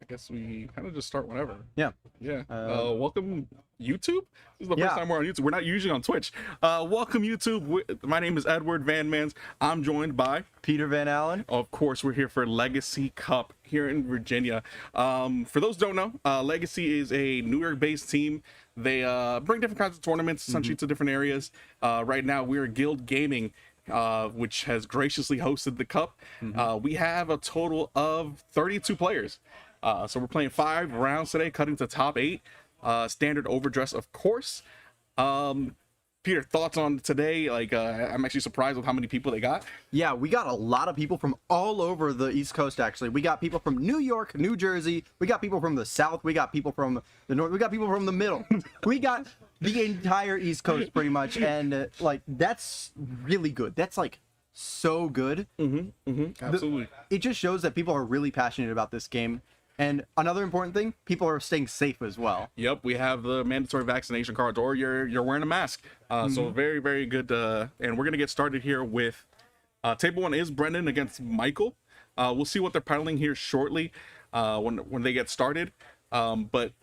I guess we kind of just start whenever. Yeah. Yeah. Welcome, YouTube. This is the Yeah. first time we're on YouTube. We're not usually on Twitch. Welcome, YouTube. My name is Edward Van Mans. I'm joined by, Peter Van Allen. of course, we're here for Legacy Cup here in Virginia. For those who don't know, Legacy is a New York-based team. They bring different kinds of tournaments, essentially, to different areas. Right now, we're Guild Gaming, which has graciously hosted the Cup. We have a total of 32 players. So we're playing 5 rounds today, cutting to top 8. Standard overdress, of course. Peter, thoughts on today? Like, I'm actually surprised with how many people they got. Yeah, we got a lot of people from all over the East Coast, actually. We got people from New York, New Jersey. We got people from the South. We got people from the North. We got people from the middle. We got the entire East Coast, pretty much. And, like, that's really good. That's, like, so good. Absolutely. It just shows that people are really passionate about this game. And another important thing, people are staying safe as well. Yep, we have the mandatory vaccination cards, or you're wearing a mask. So very, very good. And we're gonna get started here with table 1 is Brendan against Michael. We'll see what they're peddling here shortly when they get started. But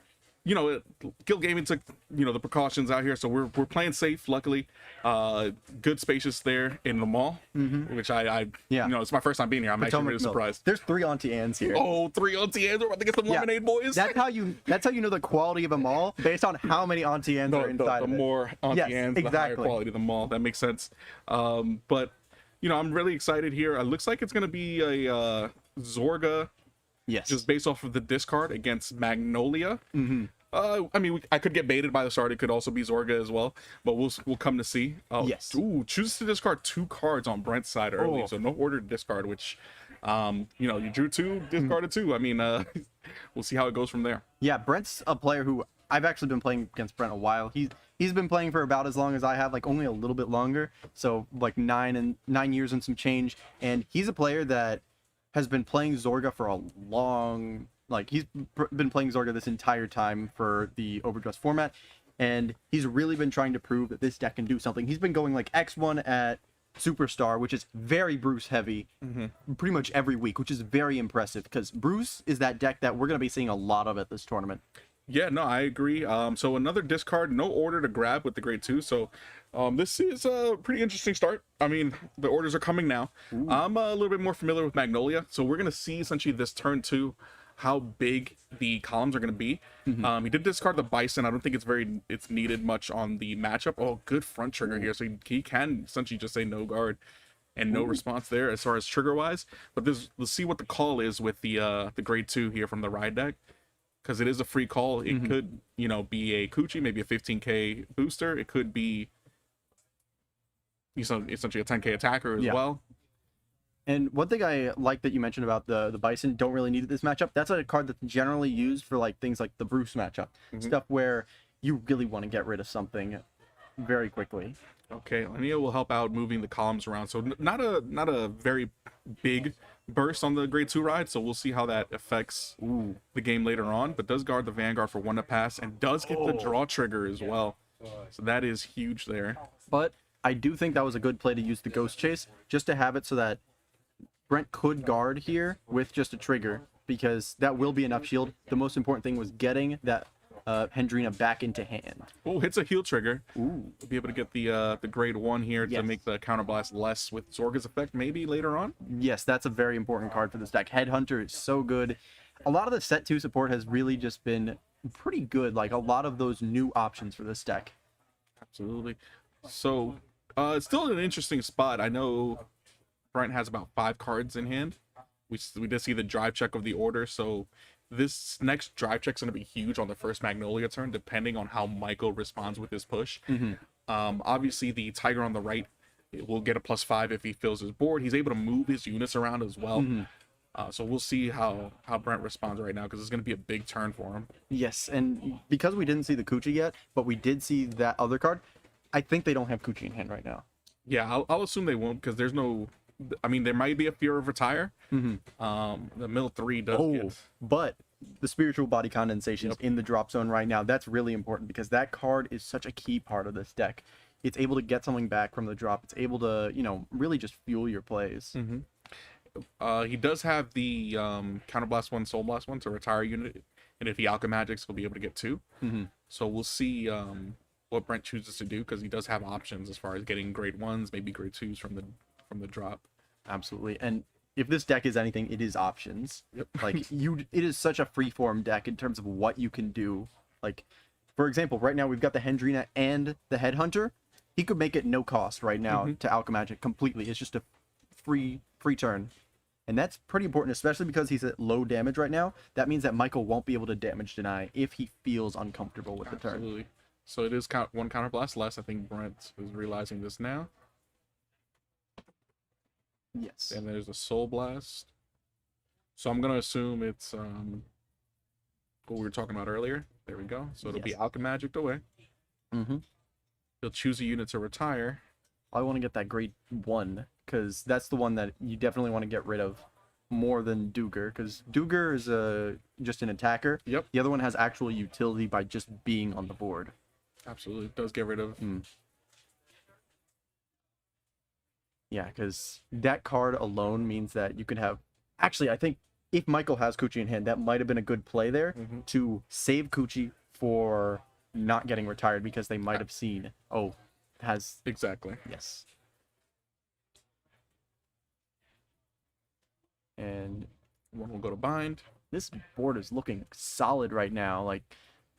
you know, Guild Gaming took the precautions out here, so we're playing safe. Luckily, good spacious there in the mall, which I it's my first time being here. I'm actually really surprised. There's 3 Auntie Anne's here. Oh, 3 Auntie Anne's. We're about to get some lemonade, boys. That's how you know the quality of a mall based on how many Auntie Anne's are inside. The of it. more Auntie Anne's, the higher exactly. quality of the mall. That makes sense. But I'm really excited here. It looks like it's gonna be a Zorga. Yes. Just based off of the discard against Magnolia. I mean, I could get baited by the start. It could also be Zorga as well, but we'll come to see. Yes. Ooh, chooses to discard 2 cards on Brent's side early, so no order to discard. Which, you drew 2, discarded 2. I mean, we'll see how it goes from there. Yeah, Brent's a player who I've actually been playing against Brent a while. He's been playing for about as long as I have, like only a little bit longer. So like 9 years and some change. And he's a player that has been playing Zorga for a long. Like, he's been playing Zorga this entire time for the Overdress format, and he's really been trying to prove that this deck can do something. He's been going, like, X1 at Superstar, which is very Bruce heavy, pretty much every week, which is very impressive, because Bruce is that deck that we're going to be seeing a lot of at this tournament. Yeah, no, I agree. So another discard, no order to grab with the grade 2. So this is a pretty interesting start. I mean, the orders are coming now. I'm a little bit more familiar with Magnolia, so we're going to see essentially this turn 2 how big the columns are going to be. He did discard the Bison. I don't think it's needed much on the matchup. Oh, good front trigger here. So he can essentially just say no guard and no response there as far as trigger wise. But let's see what the call is with the grade 2 here from the ride deck, because it is a free call. It could be a Coochie, maybe a 15k booster. It could be essentially a 10k attacker as well. And one thing I like that you mentioned about the Bison, don't really need this matchup. That's a card that's generally used for like things like the Bruce matchup, stuff where you really want to get rid of something very quickly. Okay, Linnea will help out moving the columns around. So not a very big burst on the grade 2 ride. So we'll see how that affects the game later on. But does guard the Vanguard for 1 to pass, and does get the draw trigger as well. So that is huge there. But I do think that was a good play to use the Ghost Chase, just to have it so that Brent could guard here with just a trigger, because that will be enough shield. The most important thing was getting that Hendrina back into hand. Oh, hits a heal trigger. We'll be able to get the grade 1 here to make the counterblast less with Zorga's effect maybe later on. Yes, that's a very important card for this deck. Headhunter is so good. A lot of the set 2 support has really just been pretty good. Like, a lot of those new options for this deck. Absolutely. So it's still an interesting spot. I know Brent has about 5 cards in hand. We did see the drive check of the order, so this next drive check is going to be huge on the first Magnolia turn, depending on how Michael responds with his push. Obviously, the Tiger on the right will get a +5 if he fills his board. He's able to move his units around as well. So we'll see how Brent responds right now, because it's going to be a big turn for him. Yes, and because we didn't see the Coochie yet, but we did see that other card, I think they don't have Coochie in hand right now. Yeah, I'll assume they won't, because there's no... I mean, there might be a Fear of Retire. The mill 3 does get... But the Spiritual Body Condensation is in the drop zone right now. That's really important, because that card is such a key part of this deck. It's able to get something back from the drop. It's able to, really just fuel your plays. He does have the Counterblast 1, Soul Blast 1 to retire a unit, and if he Alchemagics, he'll be able to get 2. Mm-hmm. So we'll see what Brent chooses to do, because he does have options as far as getting grade 1s, maybe grade 2s from the drop. Absolutely. And if this deck is anything, it is options. Yep. Like it is such a freeform deck in terms of what you can do. Like, for example, right now we've got the Hendrina and the Headhunter. He could make it no cost right now to Alchemagic completely. It's just a free turn. And that's pretty important, especially because he's at low damage right now. That means that Michael won't be able to damage deny if he feels uncomfortable with the turn. Absolutely. So it is one Counterblast less. I think Brent is realizing this now. Yes. And there's a Soul Blast. So I'm gonna assume it's what we were talking about earlier. There we go. So it'll be Alchemagic away. Mm-hmm. He'll choose a unit to retire. I want to get that grade 1 because that's the one that you definitely want to get rid of more than Duger, because Duger is just an attacker. Yep. The other one has actual utility by just being on the board. Absolutely. It does get rid of. Yeah, because that card alone means that you can have... Actually, I think if Michael has Kuchi in hand, that might have been a good play there to save Kuchi for not getting retired, because they might have seen, oh, has... Exactly. Yes. And one will go to bind. This board is looking solid right now. Like,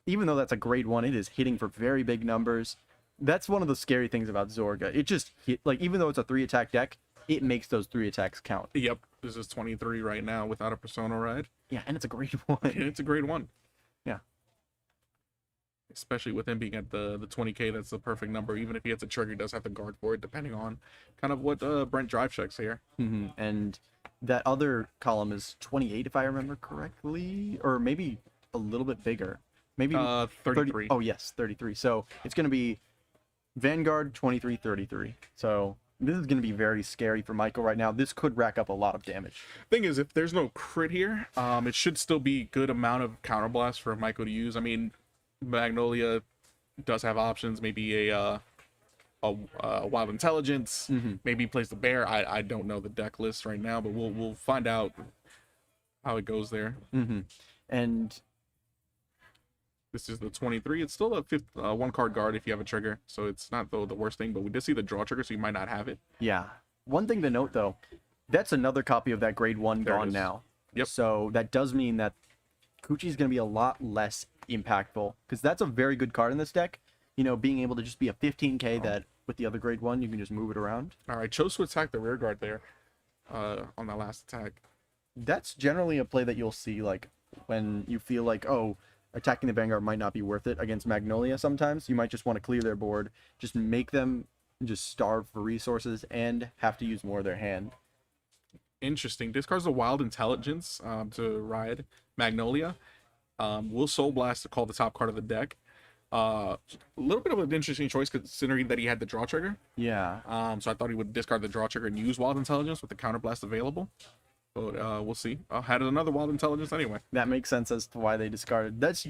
even though that's a grade 1, it is hitting for very big numbers. That's one of the scary things about Zorga. It just hit, like, even though it's a 3-attack deck, it makes those 3 attacks count. Yep. This is 23 right now without a Persona Ride. Yeah, and it's a grade 1. It's a grade 1. Yeah. Especially with him being at the 20k, that's the perfect number. Even if he gets a trigger, he does have to guard for it, depending on kind of what Brent drive checks here. And that other column is 28, if I remember correctly, or maybe a little bit bigger. Maybe 33. Oh, yes, 33. So it's going to be Vanguard 23, 33. So this is going to be very scary for Michael right now. This could rack up a lot of damage. Thing is, if there's no crit here, it should still be good amount of counterblast for Michael to use. I mean, Magnolia does have options. Maybe a Wild Intelligence. Maybe he plays the Bear. I don't know the deck list right now, but we'll find out how it goes there. And this is the 23. It's still a 1 card guard if you have a trigger, so it's not the worst thing. But we did see the draw trigger, so you might not have it. Yeah. One thing to note though, that's another copy of that grade 1 There it gone is. now. Yep. So that does mean that Kuchi is going to be a lot less impactful, because that's a very good card in this deck. You know, being able to just be a 15k that with the other grade 1 you can just move it around. All right, chose to attack the rear guard there on that last attack. That's generally a play that you'll see, like when you feel like, oh, attacking the Vanguard might not be worth it against Magnolia. Sometimes you might just want to clear their board, just make them just starve for resources and have to use more of their hand. Interesting. Discards the Wild Intelligence to ride Magnolia. Will Soul Blast to call the top card of the deck. A little bit of an interesting choice considering that he had the draw trigger. Yeah. So I thought he would discard the draw trigger and use Wild Intelligence with the counterblast available. But we'll see. Had another Wild Intelligence anyway. That makes sense as to why they discarded. That's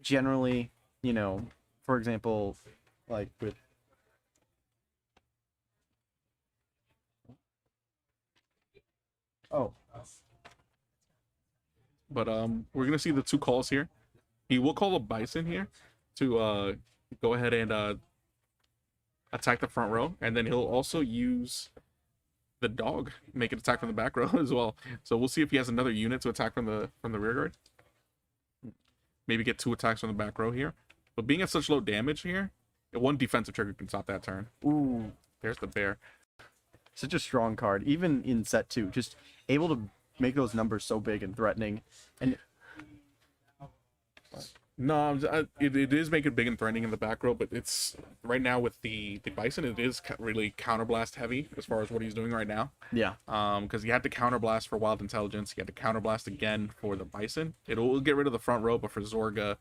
generally, you know, for example, like with... Oh. But we're gonna see the 2 calls here. He will call a Bison here to go ahead and attack the front row, and then he'll also use the dog, make it attack from the back row as well. So we'll see if he has another unit to attack from the rear guard. Maybe get 2 attacks from the back row here. But being at such low damage here, 1 defensive trigger can stop that turn. Ooh. There's the Bear. Such a strong card, even in set 2. Just able to make those numbers so big and threatening. And No, it is making big and threatening in the back row, but it's right now with the Bison, it is really counterblast heavy as far as what he's doing right now. yeah. Because he had to counterblast for Wild Intelligence, he had to counterblast again for the Bison. It'll get rid of the front row, but for Zorga,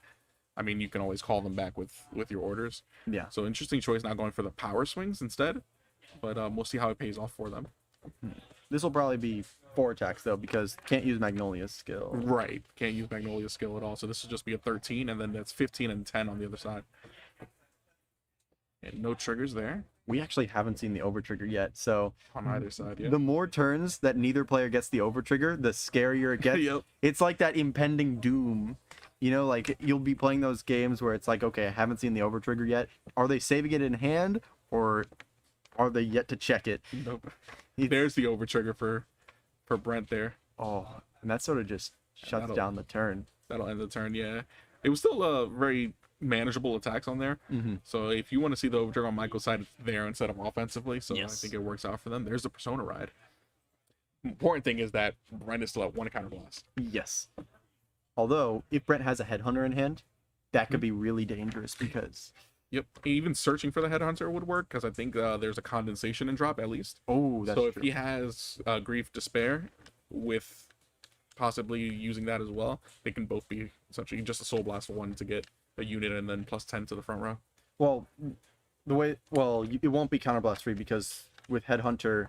I mean, you can always call them back with your orders. Yeah. So interesting choice, not going for the power swings instead, but we'll see how it pays off for them. This will probably be 4 attacks though, because can't use Magnolia's skill. Right, can't use Magnolia's skill at all. So this will just be a 13, and then that's 15 and 10 on the other side. And no triggers there. we actually haven't seen the overtrigger yet. So on either side. Yeah. the more turns that neither player gets the overtrigger, the scarier it gets. Yep. It's like that impending doom. You know, like you'll be playing those games where it's like, okay, I haven't seen the overtrigger yet. Are they saving it in hand, or are they yet to check it? Nope. There's the overtrigger for Brent there. Oh, and that sort of just shuts That'll- down the turn. That'll end the turn. Yeah. It was still very manageable attacks on there. Mm-hmm. So if you want to see the overtrigger on Michael's side, it's there instead of offensively. So Yes. I think it works out for them. There's the Persona ride. Important thing is that Brent is still at 1 counterblast. Yes. Although, if Brent has a headhunter in hand, that could be really dangerous because. Yep. Even searching for the headhunter would work because I think there's a condensation and drop at least. Oh, that's So if true. he has Grief Despair with possibly using that as well, they can both be essentially just a Soul Blast 1 to get a unit and then +10 to the front row. Well, it won't be counterblast free because with headhunter,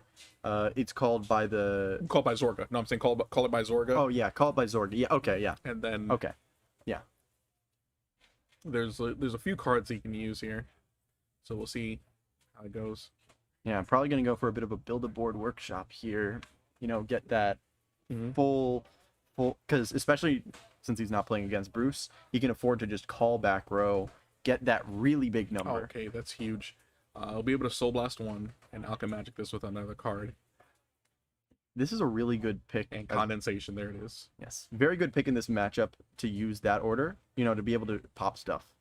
it's called by the. Called by Zorga. No, I'm saying call it by Zorga. Oh yeah, call it by Zorg. Yeah. Okay. Yeah. And then Okay. Yeah. there's a few cards that you can use here. So we'll see how it goes. Yeah. I'm probably gonna go for a bit of a build a board workshop here. You know, get that Mhm. full, because especially since he's not playing against Bruce, he can afford to just call back row, get that really big number. Oh, okay, that's huge. I'll be able to Soul Blast 1 and Alchemagic this with another card. This is a really good pick. And condensation, there it is. Yes, very good pick in this matchup to use that order. You know, to be able to pop stuff.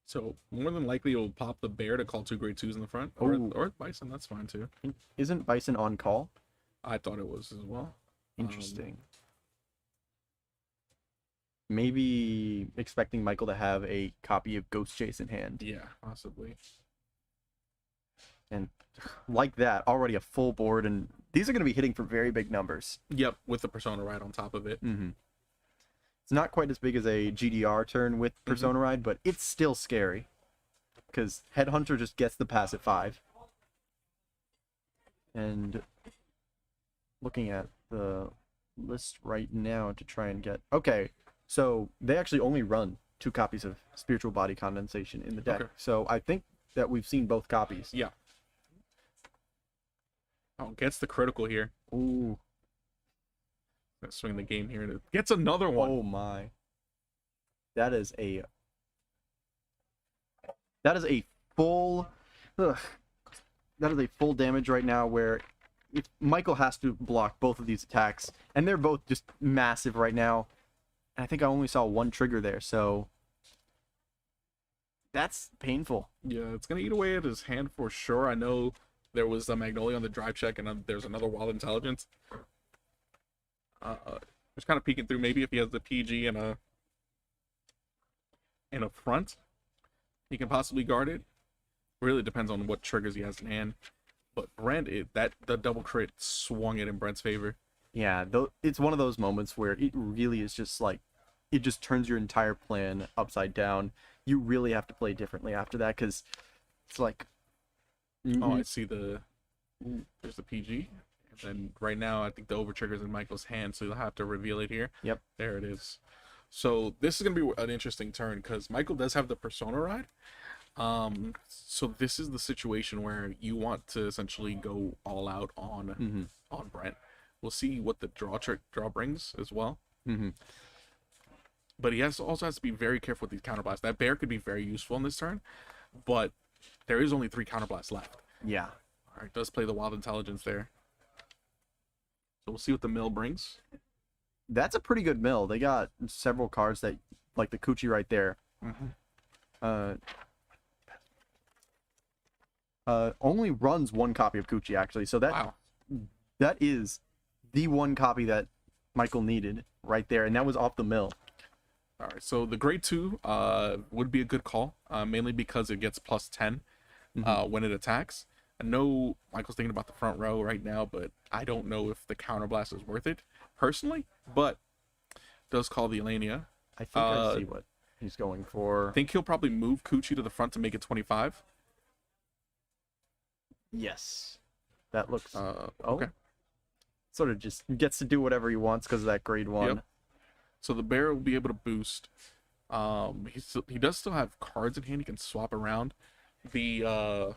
So more than likely you'll pop the bear to call 2 grade 2s in the front. Ooh. Or Bison, that's fine too. Isn't Bison on call? I thought it was as well. Interesting. Maybe expecting Michael to have a copy of Ghost Chase in hand. Yeah, possibly. And like that, already a full board, and these are going to be hitting for very big numbers. Yep, with the Persona Ride on top of it. Mm-hmm. It's not quite as big as a GDR turn with Persona Ride, but it's still scary. Because Headhunter just gets the pass at 5. And looking at the list right now to try and get... Okay, so they actually only run 2 copies of Spiritual Body Condensation in the deck. Okay. So I think that we've seen both copies. Yeah. Oh, gets the critical here. Ooh. Let's swing the game here. And it gets another one. Oh my. That is a full that is a full damage right now where if Michael has to block both of these attacks, and they're both just massive right now. And I think I only saw one trigger there, so that's painful. Yeah, it's going to eat away at his hand for sure. I know there was a Magnolia on the drive check, and there's another Wild Intelligence. Just kind of peeking through. Maybe if he has the PG and a front, he can possibly guard it. Really depends on what triggers he has in hand. But Brent, the double crit swung it in Brent's favor. Yeah, it's one of those moments where it really is just like, it just turns your entire plan upside down. You really have to play differently after that, because it's like... Oh, I see there's the PG. And then right now, I think the overtrigger's in Michael's hand, so he'll have to reveal it here. Yep. There it is. So this is going to be an interesting turn, because Michael does have the Persona Ride. So this is the situation where you want to essentially go all out on Brent. We'll see what the draw brings as well. Mm-hmm. But he also has to be very careful with these counterblasts. That bear could be very useful in this turn, but there is only 3 counterblasts left. Yeah. All right, does play the Wild Intelligence there. So we'll see what the mill brings. That's a pretty good mill. They got several cards that, like the Coochie right there. Only runs 1 copy of Coochie, actually. So Wow. that is the 1 copy that Michael needed right there, and that was off the mill. All right, so the grade 2 would be a good call, mainly because it gets +10 when it attacks. I know Michael's thinking about the front row right now, but I don't know if the counterblast is worth it personally. But does call the Elenia. I think I see what he's going for. I think he'll probably move Coochie to the front to make it 25. Yes. That looks... Okay. Sort of just gets to do whatever he wants because of that grade 1. Yep. So the bear will be able to boost. He does still have cards in hand he can swap around. The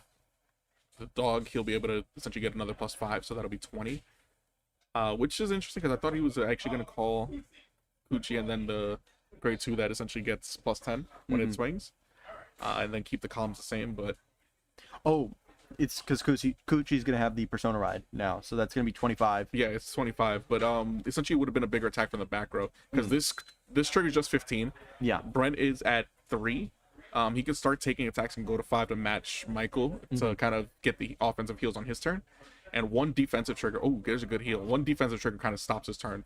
the dog, he'll be able to essentially get another +5, so that'll be 20. Which is interesting because I thought he was actually going to call Gucci and then the grade 2 that essentially gets +10 when it swings, and then keep the columns the same. But Oh, it's because Kuchi's gonna have the Persona ride now, so that's gonna be 25. yeah, it's 25. But essentially it would have been a bigger attack from the back row because this trigger is just 15. Yeah. Brent is at 3. He can start taking attacks and go to 5 to match Michael to kind of get the offensive heals on his turn. And one defensive trigger. Oh, there's a good heal. One defensive trigger kind of stops his turn.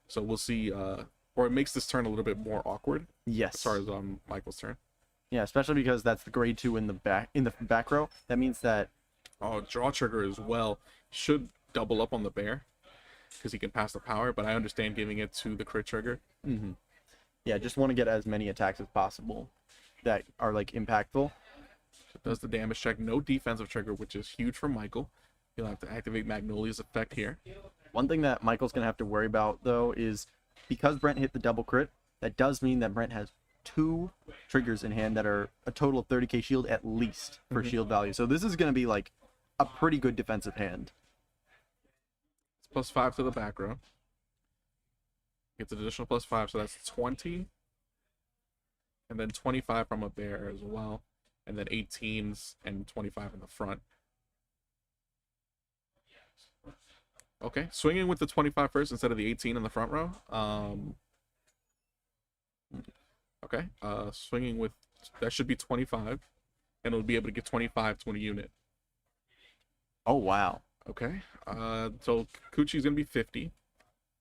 So we'll see. Or it makes this turn a little bit more awkward Yes. as far as Michael's turn. Yeah, especially because that's the grade 2 in the back row. That means that Oh, draw trigger as well. Should double up on the bear because he can pass the power. But I understand giving it to the crit trigger. yeah, just want to get as many attacks as possible that are like impactful. It does the damage check. No defensive trigger, which is huge for Michael. He'll have to activate Magnolia's effect here. One thing that Michael's gonna have to worry about though is because Brent hit the double crit, that does mean that Brent has 2 triggers in hand that are a total of 30k shield at least for shield value. So this is gonna be like a pretty good defensive hand. It's +5 to the back row. Gets an additional +5, so that's 20. And then 25 from a bear as well. And then 18s and 25 in the front. Okay, swinging with the 25 first instead of the 18 in the front row. Okay, swinging with, that should be 25. And it'll be able to get 25 to a unit. Oh wow. Okay, so Kuchi's going to be 50.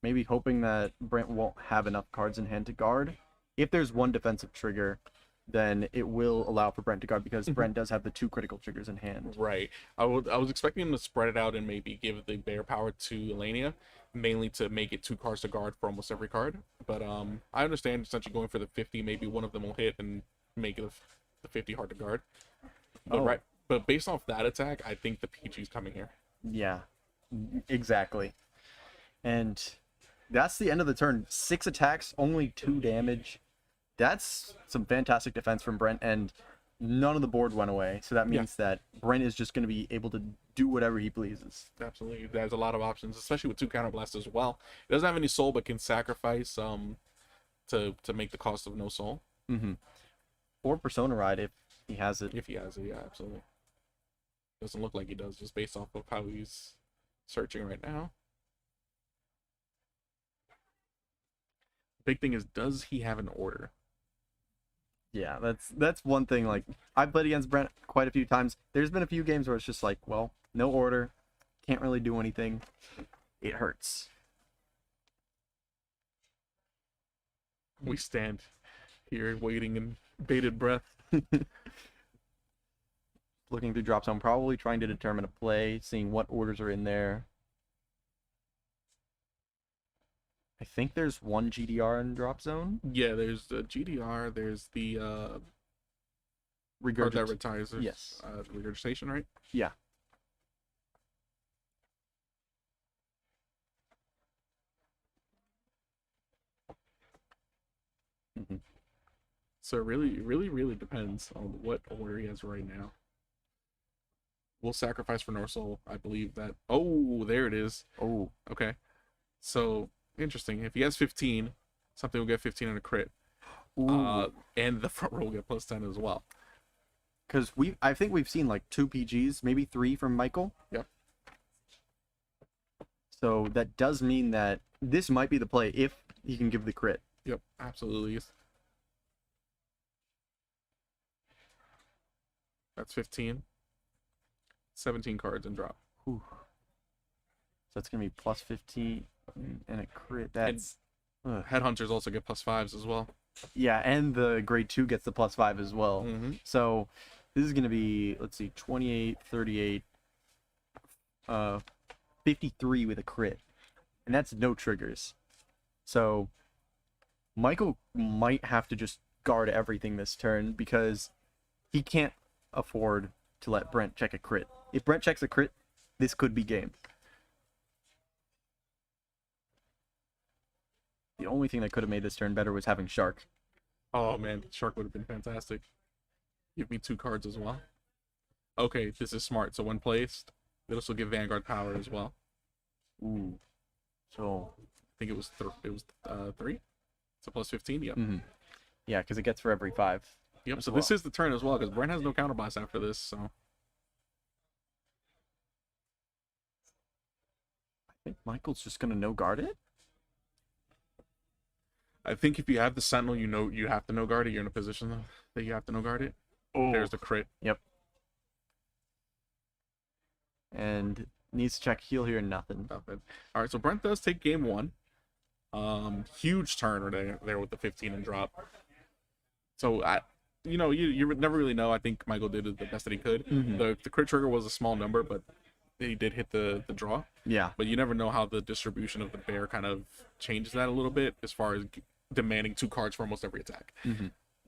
Maybe hoping that Brent won't have enough cards in hand to guard. If there's one defensive trigger, then it will allow for Brent to guard because Brent does have the 2 critical triggers in hand. Right. I was expecting him to spread it out and maybe give the bear power to Elenia, mainly to make it 2 cards to guard for almost every card. But I understand essentially going for the 50. Maybe one of them will hit and make the 50 hard to guard. But but based off that attack, I think the PG's coming here. Yeah, exactly. And that's the end of the turn. 6 attacks, only 2 damage. That's some fantastic defense from Brent, and none of the board went away. So that means that Brent is just going to be able to do whatever he pleases. Absolutely. There's a lot of options, especially with 2 counterblasts as well. It doesn't have any soul, but can sacrifice to make the cost of no soul. Or Persona Ride if he has it. If he has it, yeah, absolutely. Doesn't look like he does, just based off of how he's searching right now. Big thing is, does he have an order? Yeah, that's one thing. Like, I've played against Brent quite a few times. There's been a few games where it's just like, well, no order, can't really do anything. It hurts. We stand here waiting in bated breath. Looking through drop zone, probably trying to determine a play, seeing what orders are in there. I think there's 1 GDR in drop zone. Yeah, there's the GDR, there's the card that retires. Yes. Regurgitation, right? Yeah. So it really depends on what order he has right now. We'll sacrifice for no soul. I believe that. Oh, there it is. Oh, Okay. So interesting. If he has 15, something will get 15 on a crit. And the front row will get +10 as well. because I think we've seen like 2 PGs, maybe 3 from Michael. Yep. So that does mean that this might be the play if he can give the crit. Yep, absolutely. That's 15. 17 cards and drop. Whew. So that's gonna be +15 and a crit. That's Headhunters also get +5s as well. yeah, and the grade 2 gets the +5 as well. So this is gonna be, let's see, 28, 38, 53 with a crit, and that's no triggers. So Michael might have to just guard everything this turn because he can't afford to let Brent check a crit. If Brent checks a crit, this could be game. The only thing that could have made this turn better was having Shark. Oh man, Shark would have been fantastic. Give me 2 cards as well. Okay, this is smart. So when placed, this will give Vanguard power as well. Ooh. So. I think it was 3. So plus 15. Yep. Yeah, because it gets for every 5. Yep. as So well. this is the turn as well because Brent has no counterblast after this. So I think Michael's just gonna no guard it. I think if you have the Sentinel, you know you have to no guard it. You're in a position that you have to no guard it. Oh. There's the crit. Yep. And needs to check heal here. Nothing. Nothing. All right. So Brent does take game 1. Huge turn there with the 15 and drop. So you would never really know. I think Michael did the best that he could. The crit trigger was a small number, but he did hit the draw. Yeah. But you never know how the distribution of the bear kind of changes that a little bit as far as demanding 2 cards for almost every attack.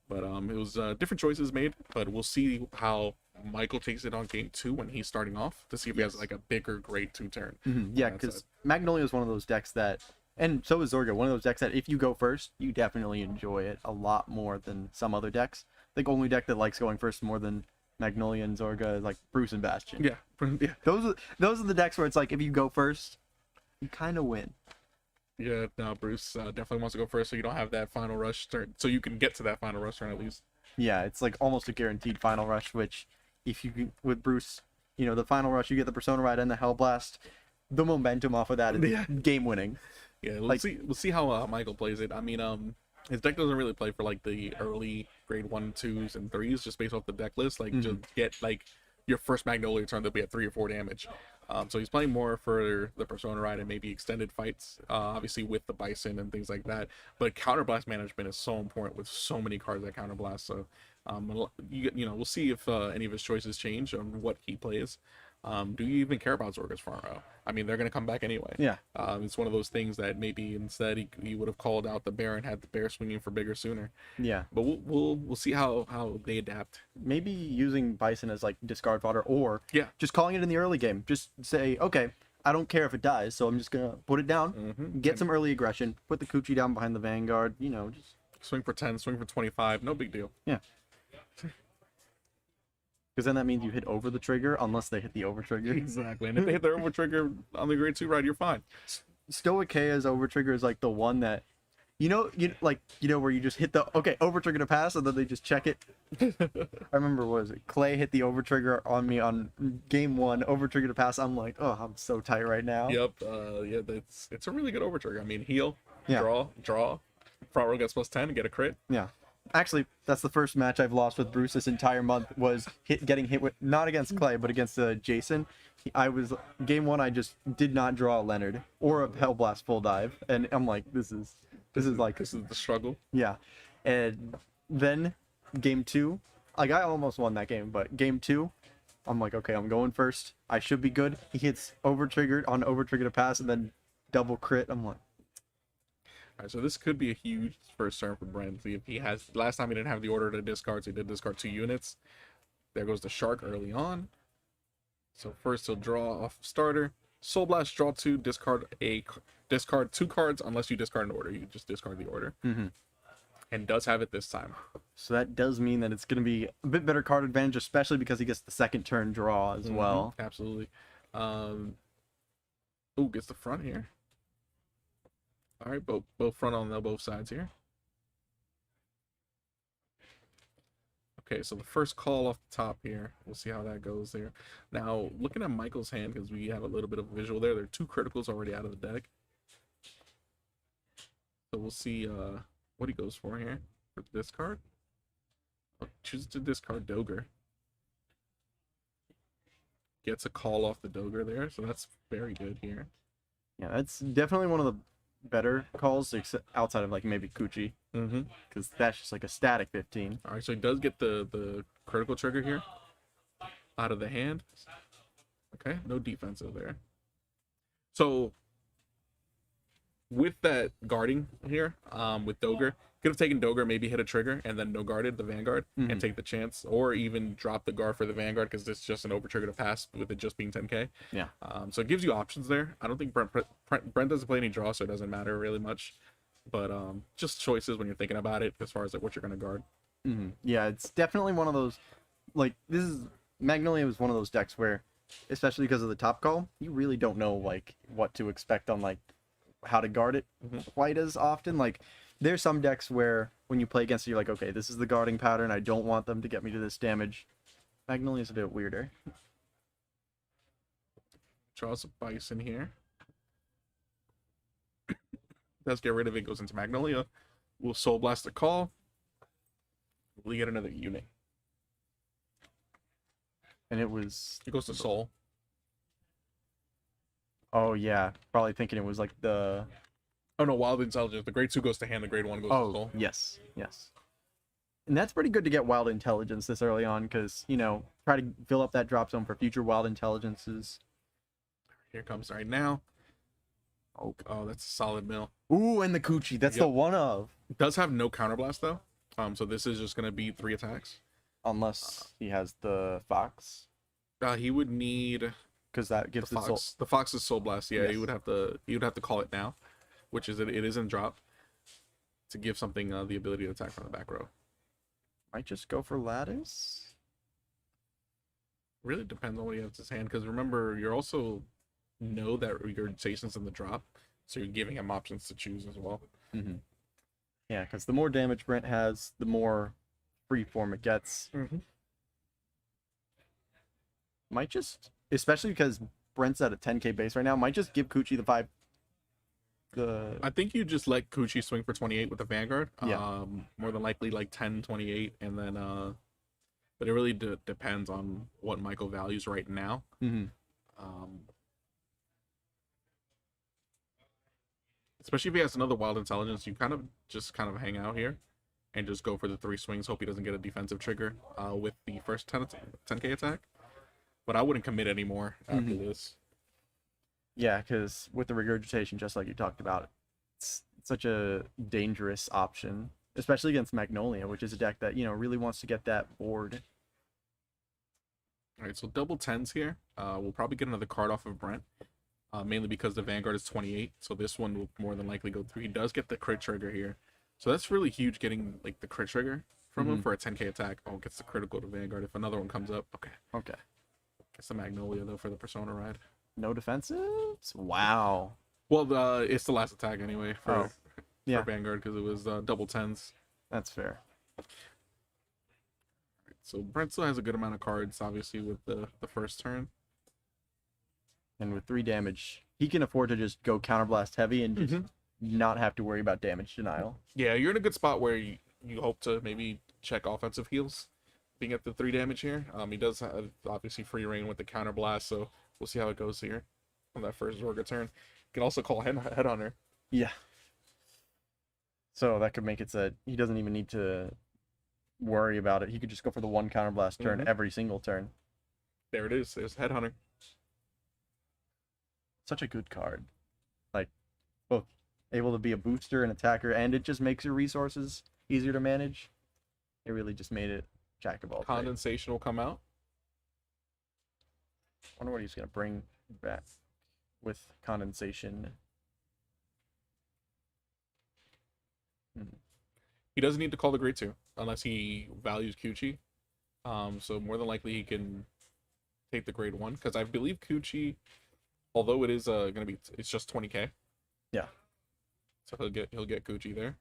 But it was different choices made. But we'll see how Michael takes it on game 2 when he's starting off to see if he has like a bigger grade 2 turn. Yeah, because Magnolia is one of those decks that, and so is Zorga, one of those decks that if you go first, you definitely enjoy it a lot more than some other decks. I think only deck that likes going first more than Magnolia and Zorga is like Bruce and Bastion. Yeah. Those are the decks where it's like if you go first, you kind of win. Yeah, no, Bruce definitely wants to go first so you don't have that final rush turn. So you can get to that final rush turn at least. Yeah, it's like almost a guaranteed final rush, which if you with Bruce, the final rush, you get the Persona Ride and the Hellblast. The momentum off of that is game winning. Yeah, we'll see how Michael plays it. I mean, his deck doesn't really play for like the early grade 1, 2s, and 3s just based off the deck list. Like just get like your first Magnolia turn, they'll be at 3 or 4 damage. So he's playing more for the Persona Ride and maybe extended fights, obviously with the Bison and things like that. But counterblast management is so important with so many cards that counterblast. So, we'll see if any of his choices change on what he plays. Do you even care about Zorga's front row? I mean, they're going to come back anyway. Yeah. It's one of those things that maybe instead he would have called out the bear and had the bear swinging for bigger sooner. Yeah. But we'll see how they adapt. Maybe using Bison as like discard fodder, or just calling it in the early game. Just say, okay, I don't care if it dies, so I'm just gonna put it down, get some early aggression, put the Coochie down behind the Vanguard. Just swing for 10, swing for 25, no big deal. Yeah. Because then that means you hit over the trigger unless they hit the over trigger. Exactly. And if they hit their over trigger on the grade 2 ride, you're fine. Stoichea's over trigger is like the one that where you just hit the over trigger to pass and then they just check it. I remember Clay hit the over trigger on me on game 1, over trigger to pass. I'm like, oh, I'm so tight right now. Yep. It's a really good over trigger. I mean, heal, draw, front row gets plus 10 and get a crit. Yeah. Actually, that's the first match I've lost with Bruce this entire month was getting hit with, not against Clay, but against Jason. Game 1, I just did not draw a Leonard or a Hellblast full dive. And I'm like, this is the struggle. Yeah. And then game 2, like I almost won that game, but game 2, I'm like, okay, I'm going first. I should be good. He hits over trigger to pass and then double crit. I'm like, all right, so this could be a huge first turn for Brent. See if he has. Last time he didn't have the order to discard, so he did discard 2 units. There goes the Shark early on. So first he'll draw off starter. Soul Blast, draw 2, discard 2 cards unless you discard an order. You just discard the order. And does have it this time. So that does mean that it's going to be a bit better card advantage, especially because he gets the second turn draw as well. Absolutely. Gets the front here. All right, both front on both sides here. Okay, so the first call off the top here. We'll see how that goes there. Now, looking at Michael's hand, because we have a little bit of a visual there. There are 2 criticals already out of the deck. So we'll see what he goes for here for this card. I'll choose to discard Doger. Gets a call off the Doger there, so that's very good here. Yeah, that's definitely one of the better calls outside of like maybe Coochie, because that's just like a static 15. All right, so he does get the critical trigger here out of the hand. Okay, no defensive there. So with that guarding here, with Doger, could have taken Doger, maybe hit a trigger and then no guarded the Vanguard and take the chance, or even drop the guard for the Vanguard because it's just an over trigger to pass with it just being 10k. Yeah. So it gives you options there. I don't think Brent doesn't play any draw, so it doesn't matter really much. But just choices when you're thinking about it as far as like what you're gonna guard. Yeah, it's definitely one of those. Like this is Magnolia was one of those decks where, especially because of the top call, you really don't know like what to expect on like how to guard it quite as often. Like there's some decks where when you play against it, you're like, okay, this is the guarding pattern. I don't want them to get me to this damage. Magnolia's a bit weirder. Draws a Bison here. Does get rid of it, goes into Magnolia. We'll Soul Blast the call. We get another unit. And it was, It goes to Soul. oh yeah, probably thinking it was like the, Oh no, Wild Intelligence. The grade 2 goes to hand, the grade 1 goes to oh Soul. yes, yes. And that's pretty good to get Wild Intelligence this early on because, you know, try to fill up that drop zone for future Wild Intelligences. Here comes right now. Oh, that's a solid mill. Ooh, and the Coochie. That's Yep. the one of. It does have no counterblast though. So this is just gonna be 3 attacks. Unless he has the Fox. He would need Because that the gives it Fox. soul. The Fox is Soul Blast. Yeah, Yes. you would have to call it now, which is it is in drop to give something the ability to attack from the back row. Might just go for Lattice. Really depends on what he has in his hand, because remember, you're also know that regurgitation's in the drop, so you're giving him options to choose as well. Mm-hmm. Yeah, because the more damage Brent has, the more free form it gets. Mm-hmm. Might just, especially because Brent's at a 10k base right now, might just give Coochie the 5. I think you just let Coochie swing for 28 with the Vanguard. Yeah. More than likely like 10, 28, and then but it really depends on what Michael values right now. Mm-hmm. Especially if he has another Wild Intelligence, you kind of hang out here and just go for the 3 swings. Hope he doesn't get a defensive trigger with the first 10k attack. But I wouldn't commit anymore after this. Yeah, because with the regurgitation, just like you talked about, it's such a dangerous option, especially against Magnolia, which is a deck that, you know, really wants to get that board. All right, so double 10s here. We'll probably get another card off of Brent, mainly because the Vanguard is 28, so this one will more than likely go through. He does get the crit trigger here, so that's really huge, getting like the crit trigger from him for a 10k attack. Oh, gets the critical to Vanguard if another one comes up. Okay. Okay. Gets the Magnolia though for the Persona ride. No defensives? Wow. Well, it's the last attack anyway for Yeah. Vanguard, because it was double 10s. That's fair. So Brent still has a good amount of cards, obviously, with the first turn. And with 3 damage, he can afford to just go counterblast heavy and just not have to worry about damage denial. Yeah, you're in a good spot where you hope to maybe check offensive heals, being at the 3 damage here. He does have obviously free reign with the counterblast, so we'll see how it goes here on that first Zorga turn. You can also call Headhunter. Yeah. So that could make it so he doesn't even need to worry about it. He could just go for the 1 counterblast turn every single turn. There it is. There's Headhunter. Such a good card. Like, both able to be a booster and attacker, and it just makes your resources easier to manage. It really just made it jack of all trades. Condensation will come out. Wonder what he's gonna bring back with condensation. He doesn't need to call the grade 2 unless he values Coochie. So more than likely he can take the grade 1, because I believe Coochie, although it is gonna be, it's just 20k. Yeah. So he'll get Coochie there.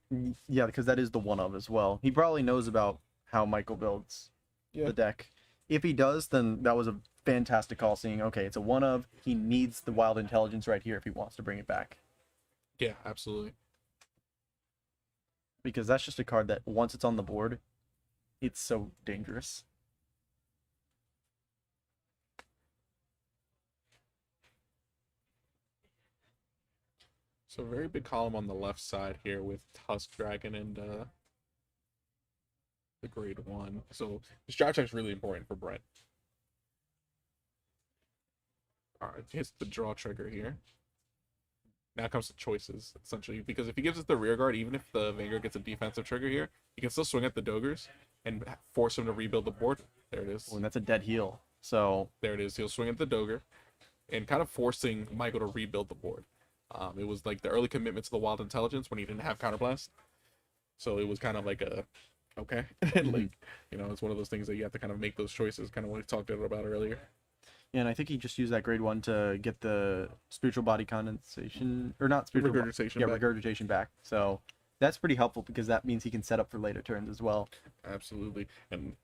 Yeah, because that is the one of as well. He probably knows about how Michael builds the deck. If he does, then that was a fantastic call, seeing, okay, it's a one of. He needs the Wild Intelligence right here if he wants to bring it back. Yeah, absolutely. Because that's just a card that once it's on the board, it's so dangerous. So very big column on the left side here with Tusk Dragon and the grade 1. So this draft check is really important for Brent. Alright, hits the draw trigger here. Now comes the choices, essentially, because if he gives us the rear guard, even if the Vanguard gets a defensive trigger here, he can still swing at the Dogers and force him to rebuild the board. There it is. Oh, and that's a dead heal. So there it is. He'll swing at the Doger and kind of forcing Michael to rebuild the board. It was like the early commitment to the Wild Intelligence when he didn't have Counterblast. So it was kind of like a Okay. And like, it's one of those things that you have to kind of make those choices, kind of what we talked about earlier. Yeah, and I think he just used that grade 1 to get the spiritual body condensation, or not spiritual Regurgitation yeah, back. regurgitation back. So that's pretty helpful because that means he can set up for later turns as well. Absolutely. And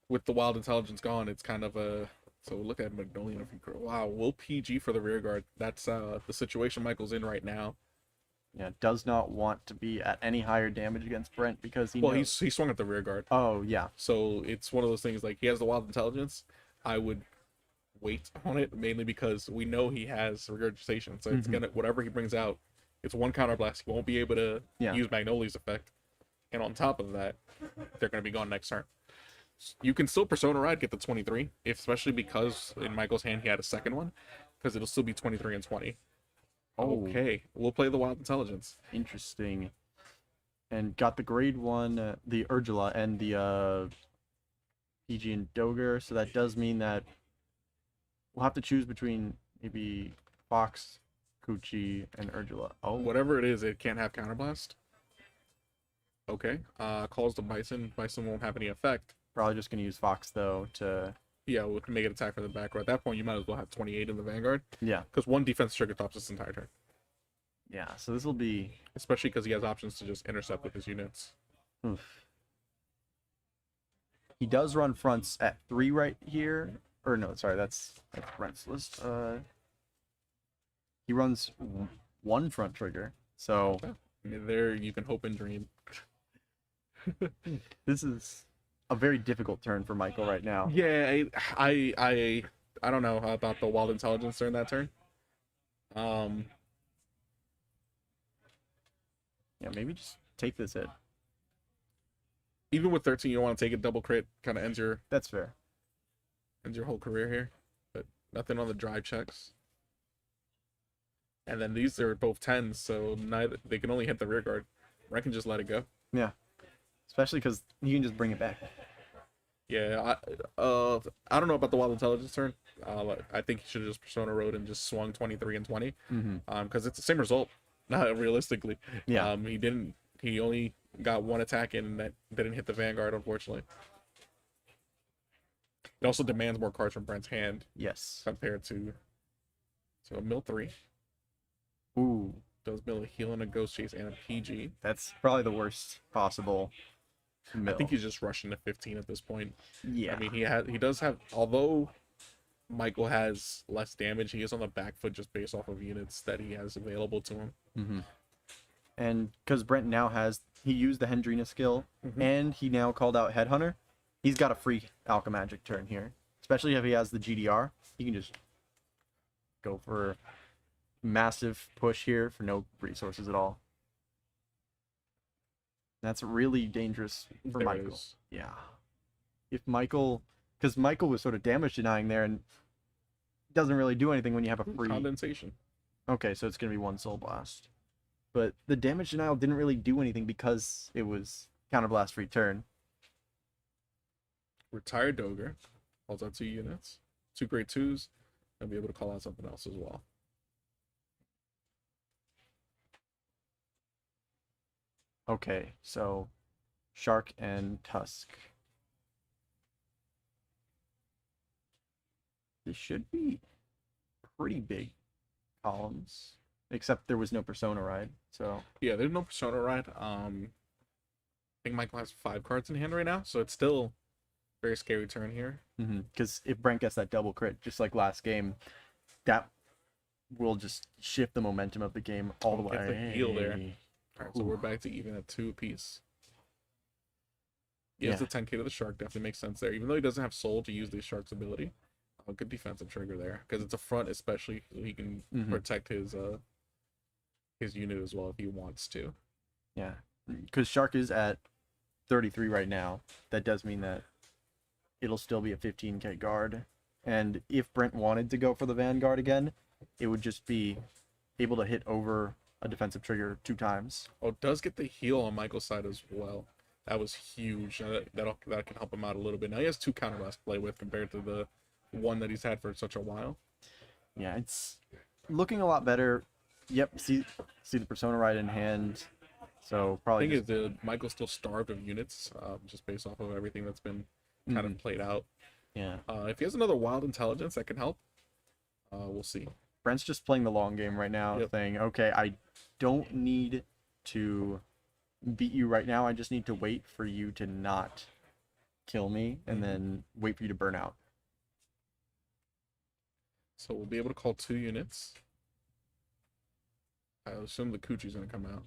with the wild intelligence gone, it's kind of a so look at Magnolia. Wow, will PG for the rear guard. That's the situation Michael's in right now. Yeah, does not want to be at any higher damage against Brent because he Well, knows. he swung at the rear guard, Oh yeah. so it's one of those things like he has the wild intelligence. I would wait on it mainly because we know he has regurgitation, so it's gonna whatever he brings out, it's one counter blast. He won't be able to Yeah. use Magnolia's effect, and on top of that, they're gonna be gone next turn. You can still Persona Ride, get the 23, especially because in Michael's hand he had a second one, because it'll still be 23 and 20. Oh. Okay, we'll play the Wild Intelligence. Interesting. And got the grade 1, the Urgula, and the PG and Doger. So that does mean that we'll have to choose between maybe Fox, Kuchi, and Urgula. Oh, Whatever it is, it can't have Counterblast. Okay, calls the Bison. Bison won't have any effect. probably just gonna use Fox though to. Yeah, we can make an attack for the back row. At that point, you might as well have 28 in the Vanguard, Yeah. because one defense trigger stops this entire turn. Yeah. So this will be. Especially because he has options to just intercept with his units. Oof. He does run fronts at 3 right here. Or no, sorry, that's Brent's list. He runs 1 front trigger. So There, you can hope and dream. this is a very difficult turn for Michael right now. Yeah, I don't know about the Wild Intelligence during that turn. Yeah, maybe just take this hit. Even with 13, you don't want to take a double crit. Kind of ends your That's fair. whole career here. But nothing on the drive checks. And then these are both 10s, so neither they can only hit the rear guard. Or I can just let it go. Yeah. Especially because you can just bring it back. Yeah, I don't know about the Wild Intelligence turn. I think he should have just Persona Road and just swung 23 and 20. Because it's the same result. Not realistically. Yeah. He only got one attack in that didn't hit the Vanguard, unfortunately. It also demands more cards from Brent's hand Yes. compared to a mill 3. Ooh. Does mill a heal and a ghost chase and a PG. That's probably the worst possible mill. I think he's just rushing to 15 at this point. Yeah. I mean, he does have, although Michael has less damage, he is on the back foot just based off of units that he has available to him. And because Brent now he used the Hendrina skill, and he now called out Headhunter, he's got a free Alchemagic turn here. Especially if he has the GDR, he can just go for massive push here for no resources at all. That's really dangerous for There Michael. is. Yeah. Because Michael was sort of damage denying there and doesn't really do anything when you have a free. Condensation. Okay, so it's gonna be 1 Soul Blast. But the damage denial didn't really do anything because it was counterblast free turn. Retire Doger. Calls out 2 units. 2 grade 2s. And be able to call out something else as well. Okay, so Shark and Tusk. This should be pretty big columns. Except there was no Persona Ride, so Yeah, there's no Persona Ride. I think Michael has 5 cards in hand right now, so it's still a very scary turn here. because if Brent gets that double crit, just like last game, that will just shift the momentum of the game all the way. Get the heal there. All right, so we're back to even at 2 apiece. He has the 10k to the Shark, definitely makes sense there. Even though he doesn't have Soul to use the Shark's ability, a good defensive trigger there because it's a front, especially so he can protect his unit as well if he wants to. Yeah, because Shark is at 33 right now. That does mean that it'll still be a 15k guard. And if Brent wanted to go for the Vanguard again, it would just be able to hit over a defensive trigger 2 times. Oh, it does get the heal on Michael's side as well. That was huge. That can help him out a little bit. Now he has 2 counterblasts to play with compared to the one that he's had for such a while. Yeah, it's looking a lot better. Yep, see the Persona Ride in hand. So I probably think just Michael's still starved of units, just based off of everything that's been kind of played out. yeah. If he has another wild intelligence that can help, we'll see. Brent's just playing the long game right now, Yep. saying, okay, I don't need to beat you right now. I just need to wait for you to not kill me and then wait for you to burn out. So we'll be able to call 2 units. I assume the Coochie's gonna come out.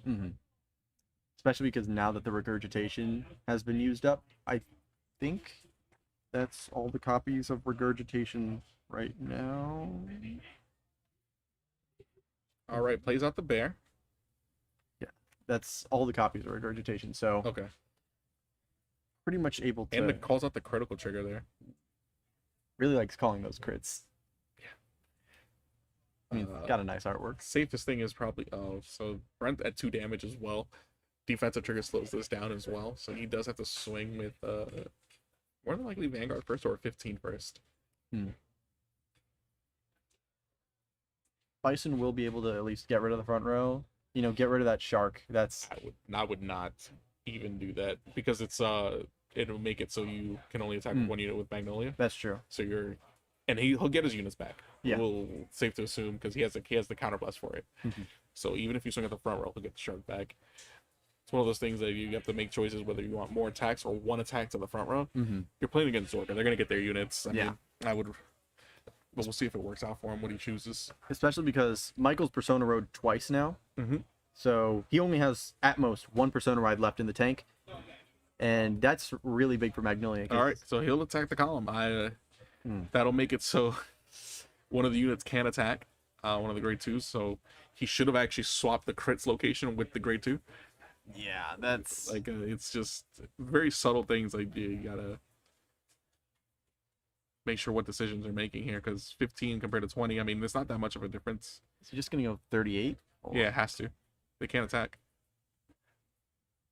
Especially because now that the regurgitation has been used up, I think that's all the copies of regurgitation right now. All right, plays out the bear. That's all the copies of regurgitation. So Okay, pretty much able to. and it calls out the critical trigger there. Really likes calling those crits. I mean, Uh, got a nice artwork. Safest thing is probably so Brent at 2 damage as well. Defensive trigger slows this down as well, so he does have to swing with more than likely Vanguard first or 15 first. Bison will be able to at least get rid of the front row. You know, get rid of that shark. That's I would not even do that because it'll make it so you can only attack 1 unit with Magnolia. that's true. So and he'll get his units back. Yeah. Safe to assume because he has the counterblast for it. So even if you swing at the front row, he'll get the shark back. It's one of those things that you have to make choices whether you want more attacks or 1 attack to the front row. You're playing against Zorka; they're gonna get their units. I mean, I would, but we'll see if it works out for him what he chooses. Especially because Michael's Persona rode twice now. So he only has at most 1 Persona ride left in the tank. And that's really big for Magnolia. All right, so he'll attack the column. That'll make it so one of the units can attack one of the grade 2s. So he should have actually swapped the crits location with the grade 2. Yeah, that's Like it's just very subtle things. Like you gotta make sure what decisions they're making here because 15 compared to 20. I mean, it's not that much of a difference. Is he just gonna go 38? Or... Yeah, it has to. They can't attack.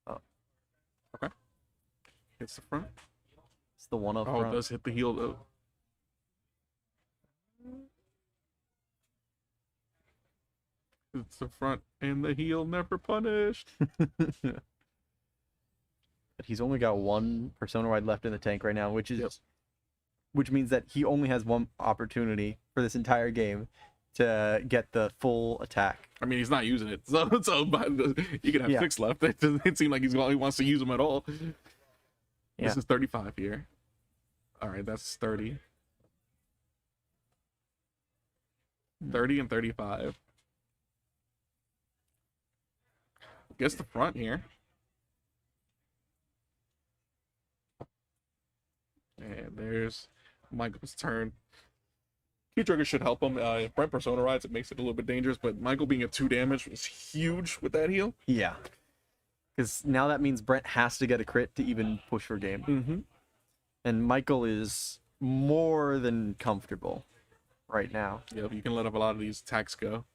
Oh. Okay. Hits the front. It's the one up Oh, front. it does hit the heel though. It's the front and the heel never punished. But he's only got 1 Persona ride left in the tank right now, which is which means that he only has 1 opportunity for this entire game to get the full attack. I mean, he's not using it, so but you can have 6 left. It doesn't seem like he wants to use them at all. Yeah. This is 35 here. All right, that's 30. 30 and 35. Gets the front here. And there's Michael's turn. Key trigger should help him. If Brent Persona rides, it makes it a little bit dangerous, but Michael being at 2 damage was huge with that heal. Yeah. Because now that means Brent has to get a crit to even push for game. And Michael is more than comfortable right now. Yep, you can let up a lot of these attacks go.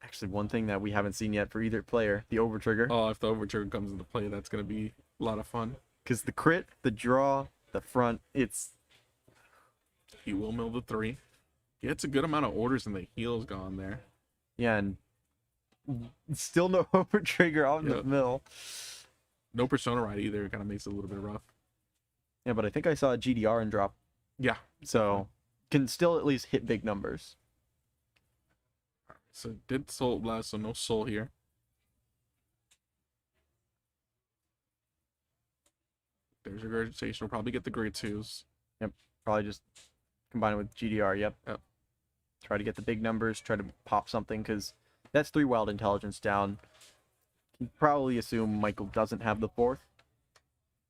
Actually, one thing that we haven't seen yet for either player, the overtrigger. Oh, if the overtrigger comes into play, that's going to be a lot of fun. Because the crit, the draw, the front, it's... He will mill the 3. Gets a good amount of orders and the heal's gone there. Yeah, and still no overtrigger on the mill. No Persona ride either. It kind of makes it a little bit rough. Yeah, but I think I saw a GDR and drop. Yeah. So, can still at least hit big numbers. So did Soul Blast, so no soul here. There's regurgitation. We'll probably get the grade 2s. Yep. Probably just combine it with GDR. Yep. Yep. Try to get the big numbers. Try to pop something because that's 3 wild intelligence down. Can probably assume Michael doesn't have the 4th,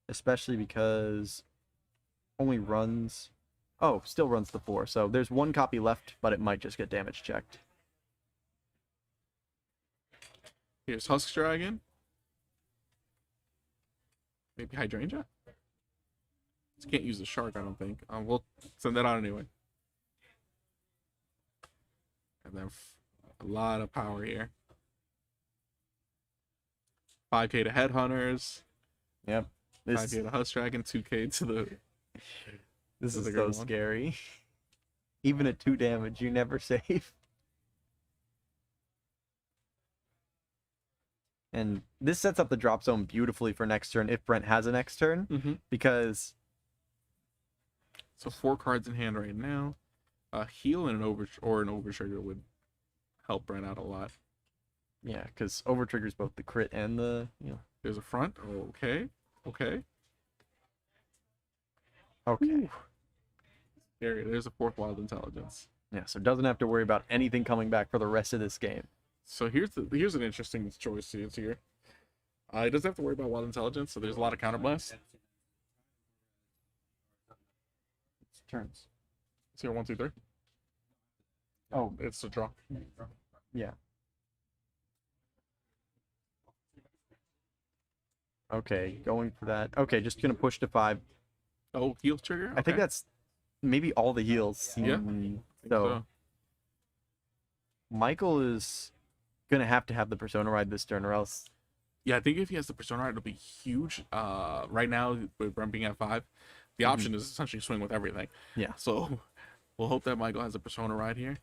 especially because only runs. Oh, still runs the 4. So there's 1 copy left, but it might just get damage checked. Here's Husk Dragon. Maybe Hydrangea? You can't use the shark, I don't think. We'll send that out anyway. And then a lot of power here. 5k to Headhunters. Yep. 5k to Husk Dragon. 2k to the... This is the so good one. scary. Even at 2 damage, you never save. And this sets up the drop zone beautifully for next turn if Brent has a next turn, Mm-hmm. because So 4 cards in hand right now. A heal and an overtrigger would help Brent out a lot. yeah, because over triggers both the crit and the There's a front. Okay. Okay. okay. There's a 4th wild intelligence. Yeah, so doesn't have to worry about anything coming back for the rest of this game. So here's an interesting choice here. He doesn't have to worry about wild intelligence, so there's a lot of counterblast. Turns. 0, 1, 2, 3. Oh, It's a draw. yeah. Okay, going for that. Okay, just gonna push to 5. Oh, heal trigger. I think Okay. that's maybe all the heals. Yeah, Mm, Think so Michael is gonna have to have the Persona ride this turn, or else. Yeah, I think if he has the persona, it'll be huge. Right now with Brent being at 5, the option is essentially swing with everything. Yeah. So we'll hope that Michael has a persona ride here.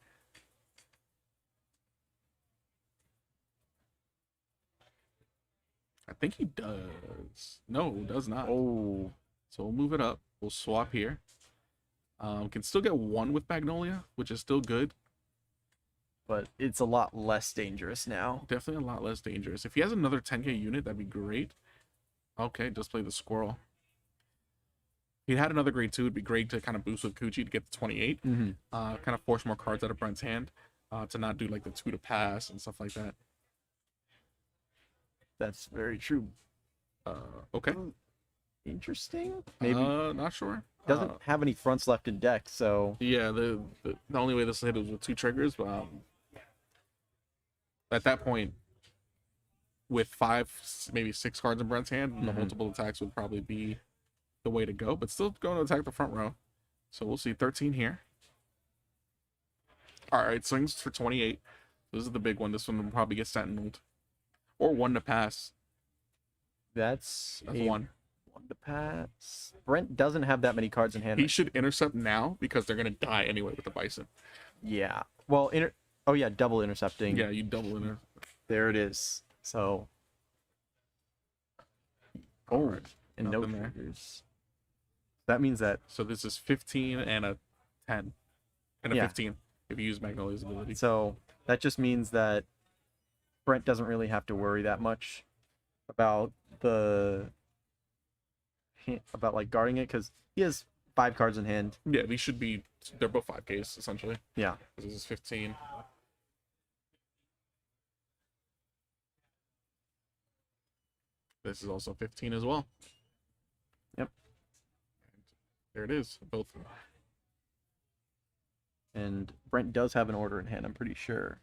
I think he does. No, does not. Oh, So we'll move it up. We'll swap here. Can still get 1 with Magnolia, which is still good. but it's a lot less dangerous now. Definitely a lot less dangerous. If he has another 10k unit, that'd be great. Okay, just play the squirrel. If he had another grade 2, it'd be great to kind of boost with Kuchi to get to 28. Mm-hmm. Kind of force more cards out of Brent's hand to not do like the 2 to pass and stuff like that. That's very true. Okay. Interesting. Maybe Not sure. doesn't have any fronts left in deck, so Yeah, the only way this hit was with 2 triggers. At that point, with 5, maybe 6 cards in Brent's hand, the multiple attacks would probably be the way to go. But still going to attack the front row. So we'll see 13 here. All right, swings for 28. This is the big one. This one will probably get sentineled. Or 1 to pass. that's That's a 1. 1 to pass. Brent doesn't have that many cards in hand. He should intercept now because they're going to die anyway with the Bison. Yeah. Well, oh yeah, double intercepting. Yeah, you double in there. There it is. So. Oh, Alright, and no nothing there. triggers. That means that. So this is 15 and a 10. And a Yeah. 15 if you use Magnolia's ability. So that just means that Brent doesn't really have to worry that much about about like guarding it, because he has 5 cards in hand. Yeah, these should be, they're both 5Ks essentially. Yeah. This is 15. This is also 15 as well. Yep. There it is. Both. And Brent does have an order in hand, I'm pretty sure.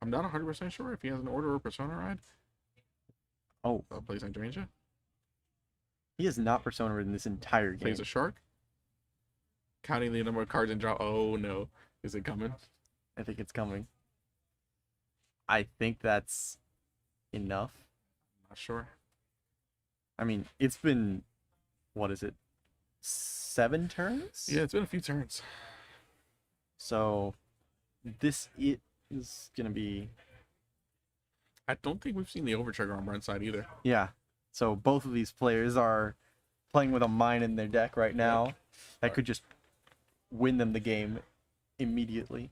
I'm not 100% sure if he has an order or persona ride. Oh, Plays Hydrangea. he is not Persona in this entire game. Plays a shark. Counting the number of cards in draw. Oh no. Is it coming? I think it's coming. I think that's enough. Not sure. I mean, it's been, what is it, 7 turns? Yeah, it's been a few turns. So this is gonna be, I don't think we've seen the overtrigger on Brent's side either. yeah. So both of these players are playing with a mine in their deck right now that could just win them the game immediately.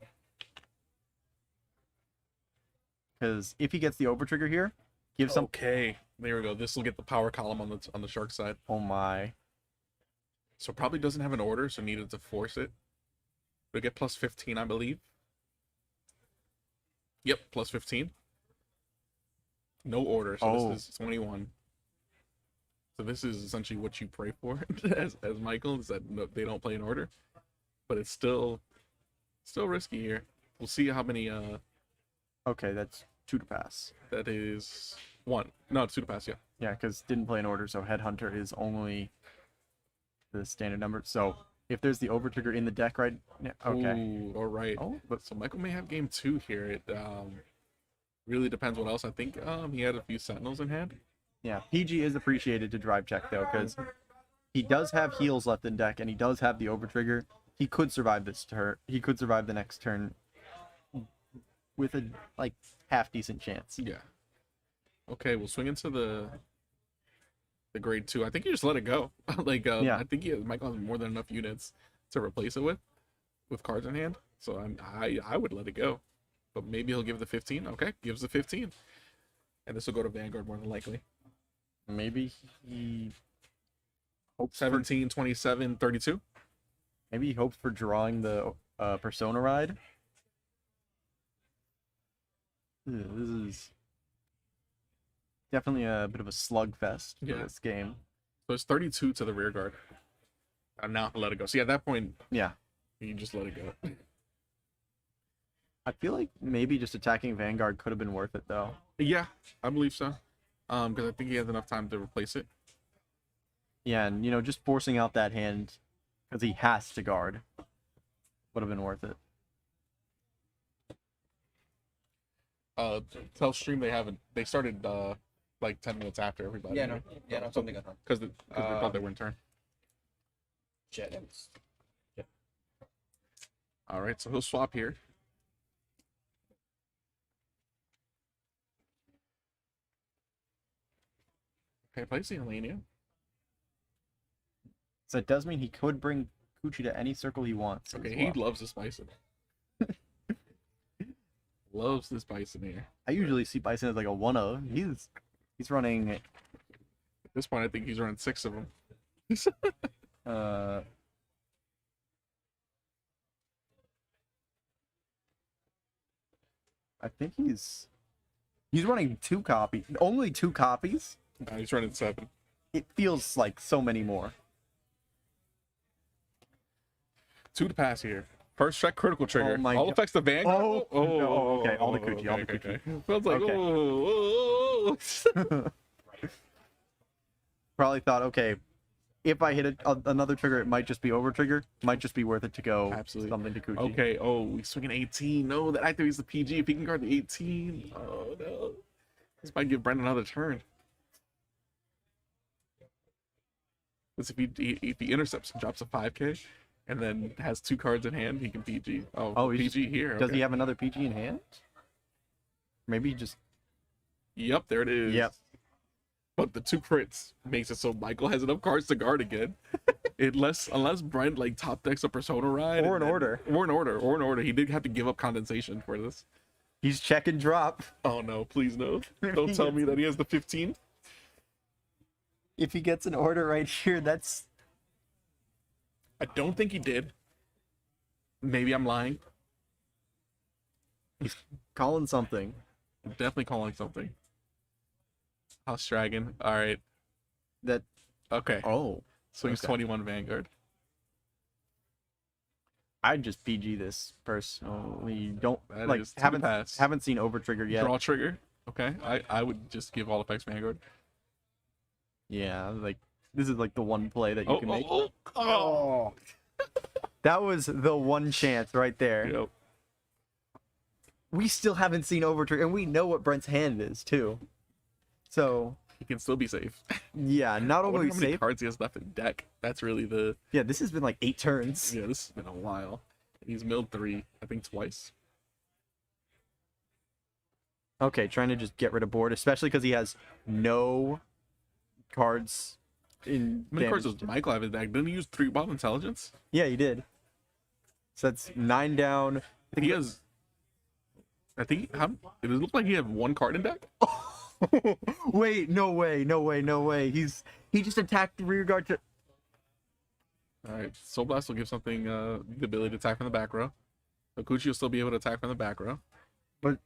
Because if he gets the overtrigger here, give some. Okay, there we go. This will get the power column on the shark side. Oh my. So probably doesn't have an order, so needed to force it. It'll get plus 15, I believe. Yep, plus 15. No order, so this is 21. So this is essentially what you pray for as Michael, is that they don't play in order. But it's still risky here. We'll see how many Okay, that's 2 to pass. that is 1. No, it's 2 to pass, yeah. Yeah, because didn't play in order, so Headhunter is only the standard number. So if there's the overtrigger in the deck right now, okay. Ooh, all right. Oh, but So Michael may have game 2 here. It really depends what else. I think he had a few sentinels in hand. yeah, PG is appreciated to drive check though, because he does have heals left in deck, and he does have the overtrigger. He could survive this turn. He could survive the next turn with a half decent chance. Yeah. Okay, we'll swing into the grade 2. I think you just let it go. Like, Yeah. I think Michael has more than enough units to replace it with cards in hand. So I would let it go. But maybe he'll give the 15. Okay, gives the 15. And this will go to Vanguard more than likely. Maybe he hopes 17, 27, 32. maybe he hopes for drawing the Persona ride. This is definitely a bit of a slugfest for Yeah. this game. So it's 32 to the rear guard. And now let it go. See, at that point, Yeah. you just let it go. I feel like maybe just attacking Vanguard could have been worth it though. Yeah, I believe so. Because I think he has enough time to replace it. Yeah, and just forcing out that hand because he has to guard would have been worth it. Tell stream they started like 10 minutes after everybody. Yeah, no, something like that. Because they thought they were in turn. Shit. All right, so he'll swap here. Okay, placing Alenia. So it does mean he could bring Kuchi to any circle he wants. Okay, as he well. loves this bison. Loves this bison here. I usually see Bison as like a 1-0. He's running At this point, I think he's running 6 of them. I think he's running 2 copies. Only 2 copies? He's running 7. It feels like so many more. 2 to pass here. First strike critical trigger. Oh my all God. affects the Vanguard. Oh, no, okay, all the Kuchi, all the Kuchi. Feels like, Okay. oh. Probably thought, okay, if I hit another trigger, it might just be over trigger. Might just be worth it to go Absolutely. something to Kuchi. Okay, oh, he's swinging 18. No, that activates the PG. If he can guard the 18. Oh, no. This might give Brent another turn. Because if he intercepts and drops a 5k and then has 2 cards in hand, he can PG. Oh, he's- PG here. Does okay. he have another PG in hand? Maybe he just... Yep, there it is. Yep. But the 2 crits makes it so Michael has enough cards to guard again. unless Brent like top decks a Persona ride. Or an order. Or an order. He did have to give up condensation for this. He's check and drop. Oh no, please no. Don't tell me that he has the 15. If he gets an order right here, that's... I don't think he did. Maybe I'm lying. calling something. I'm definitely calling something. House Dragon. All right. That... Okay. Oh. Swings okay. 21 Vanguard. Oh, I'd just PG this personally. Don't That like is 2 to pass. haven't seen over trigger yet. Draw trigger. Okay. I would just give all effects Vanguard. Yeah, like this is like the one play that you can make. Oh. That was the one chance right there. Yep. We still haven't seen over trigger, and we know what Brent's hand is too. So He can still be safe. yeah, not I wonder only how many safe. cards he has left in deck. That's really the... Yeah, this has been like 8 turns. Yeah, this has been a while. He's milled 3, I think twice. Okay, trying to just get rid of board, especially because he has no cards in. How many cards damage. does Michael have in deck? Didn't he use 3 ball intelligence? Yeah, he did. So that's 9 down. I think He has... I think... It looked like he had 1 card in deck? Wait, no way. He just attacked the rear guard to... Alright, Soul Blast will give something the ability to attack from the back row. Okuchi will still be able to attack from the back row. But